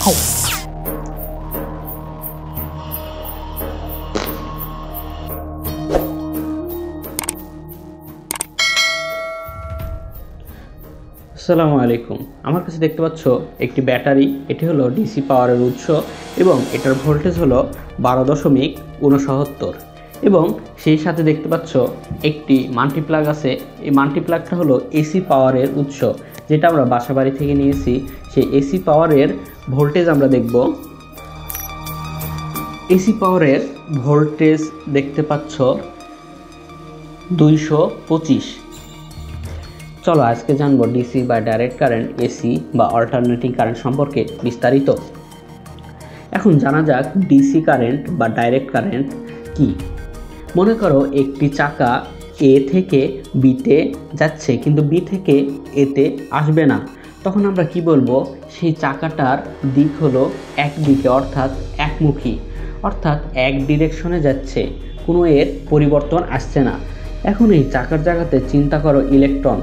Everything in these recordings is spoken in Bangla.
আসসালামু আলাইকুম। আমার কাছে দেখতে পাচ্ছ একটি ব্যাটারি। এটি হলো ডিসি পাওয়ারের উৎস এবং এটার ভোল্টেজ হলো 12.69 এবং সেই সাথে দেখতে পাচ্ছ একটি মাল্টিপ্লাগ আছে। এই মাল্টিপ্লাগটা হলো এসি পাওয়ারের উৎস, যেটা আমরা বাসাবাড়ি থেকে নিয়েছি। সেই এসি পাওয়ারের ভোল্টেজ আমরা দেখব। এসি পাওয়ারের ভোল্টেজ দেখতে পাচ্ছ 225। চলো আজকে জানবো ডিসি বা ডাইরেক্ট কারেন্ট, এসি বা অল্টারনেটিং কারেন্ট সম্পর্কে বিস্তারিত। এখন জানা যাক ডিসি কারেন্ট বা ডাইরেক্ট কারেন্ট কি। মনে করো একটি চাকা এ থেকে বিতে যাচ্ছে, কিন্তু বি থেকে এতে আসবে না। তখন আমরা কি বলবো? সেই চাকাটার দিক হলো একদিকে, অর্থাৎ একমুখী, অর্থাৎ এক ডিরেকশনে যাচ্ছে, কোনো এর পরিবর্তন আসছে না। এখন এই চাকার জায়গাতে চিন্তা করো ইলেকট্রন,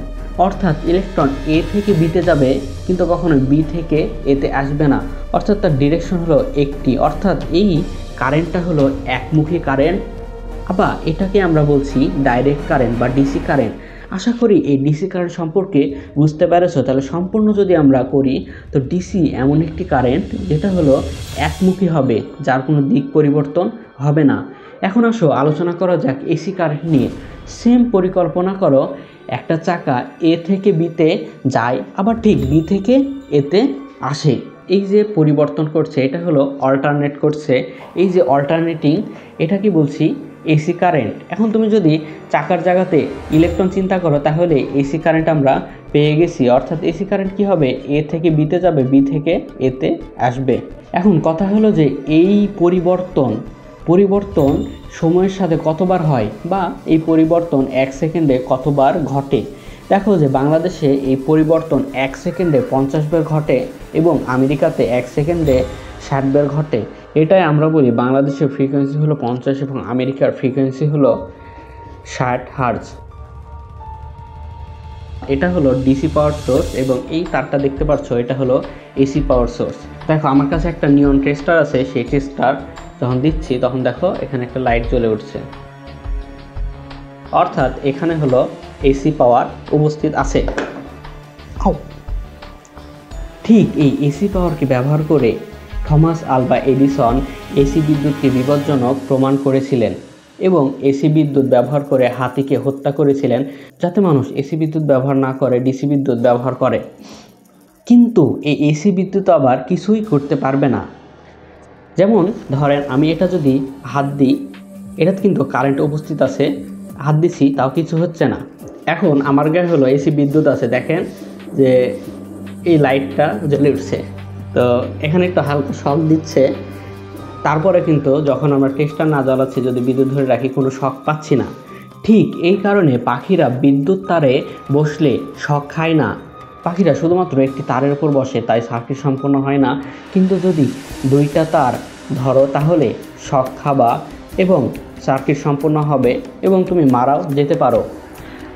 অর্থাৎ ইলেকট্রন এ থেকে বিতে যাবে কিন্তু কখনো বি থেকে এতে আসবে না, অর্থাৎ তার ডিরেকশন হলো একটি, অর্থাৎ এই কারেন্টটা হলো একমুখী কারেন্ট। আবার এটাকে আমরা বলছি ডাইরেক্ট কারেন্ট বা ডিসি কারেন্ট। আশা করি এই ডিসি কারেন্ট সম্পর্কে বুঝতে পেরেছো। তাহলে সম্পূর্ণ যদি আমরা করি, তো ডিসি এমন একটি কারেন্ট যেটা হলো একমুখী হবে, যার কোনো দিক পরিবর্তন হবে না। এখন আসো আলোচনা করা যাক এসি কারেন্ট নিয়ে। সেম পরিকল্পনা করো, একটা চাকা এ থেকে বিতে যায়, আবার ঠিক বি থেকে এতে আসে। এই যে পরিবর্তন করছে এটা হলো অল্টারনেট করছে। এই যে অল্টারনেটিং, এটা কি বলছি? AC current. এখন তুমি যদি চাকার জায়গাতে ইলেকট্রন চিন্তা করো, তাহলে এসি কারেন্ট আমরা পেয়ে গেছি। অর্থাৎ এসি কারেন্ট কি হবে? এ থেকে বিতে যাবে, বি থেকে এতে আসবে। এখন কথা হলো যে এই পরিবর্তন সময়ের সাথে কতবার হয়, বা এই পরিবর্তন 1 সেকেন্ডে কতবার ঘটে। দেখো যে বাংলাদেশে এই পরিবর্তন 1 সেকেন্ডে 50 বার ঘটে এবং আমেরিকাতে 1 সেকেন্ডে 60 বার ঘটে। এটাই আমরা বলি বাংলাদেশের ফ্রিকোয়েন্সি হলো 50 এবং আমেরিকার ফ্রিকোয়েন্সি হলো 60 হার্জ। এটা হলো ডিসি পাওয়ার সোর্স এবং এই তারটা দেখতে পাচ্ছ, এটা হলো এসি পাওয়ার সোর্স। দেখো আমার কাছে একটা নিয়ন টেস্টার আছে। সেই টেস্টার যখন দিচ্ছি তখন দেখো এখানে একটা লাইট জ্বলে উঠছে, অর্থাৎ এখানে হলো এসি পাওয়ার উপস্থিত আছে। ঠিক এই এসি পাওয়ারকে ব্যবহার করে থমাস আলভা এডিসন এসি বিদ্যুৎকে বিপজ্জনক প্রমাণ করেছিলেন এবং এসি বিদ্যুৎ ব্যবহার করে হাতিকে হত্যা করেছিলেন, যাতে মানুষ এসি বিদ্যুৎ ব্যবহার না করে ডিসি বিদ্যুৎ ব্যবহার করে। কিন্তু এই এসি বিদ্যুৎ আবার কিছুই করতে পারবে না। যেমন ধরেন আমি এটা যদি হাত দিই, এটাতে কিন্তু কারেন্ট উপস্থিত আছে, হাত দিছি তাও কিছু হচ্ছে না। এখন আমার গায়ে হলো এসি বিদ্যুৎ আছে, দেখেন যে এই লাইটটা জ্বলে উঠছে, তো এখানে একটু হালকা শক দিচ্ছে। তারপরে কিন্তু যখন আমরা টেস্টার না জ্বালাচ্ছি, যদি বিদ্যুৎ ধরে রাখি, কোনো শক পাচ্ছি না। ঠিক এই কারণে পাখিরা বিদ্যুৎ তারে বসলে শক খায় না। পাখিরা শুধুমাত্র একটি তারের উপর বসে, তাই সার্কিট সম্পন্ন হয় না। কিন্তু যদি দুইটা তার ধরো, তাহলে শক খাবা এবং সার্কিট সম্পন্ন হবে এবং তুমি মারাও যেতে পারো।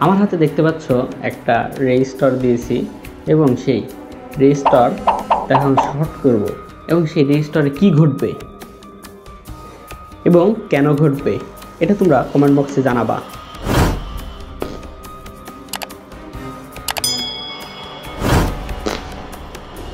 আমার হাতে দেখতে পাচ্ছ একটা রেজিস্টার দিয়েছি এবং সেই রেজিস্টার এখন শর্ট করব এবং সেই রেজিস্টারে কি ঘটবে এবং কেন ঘটবে, এটা তোমরা কমেন্ট বক্সে জানাবা।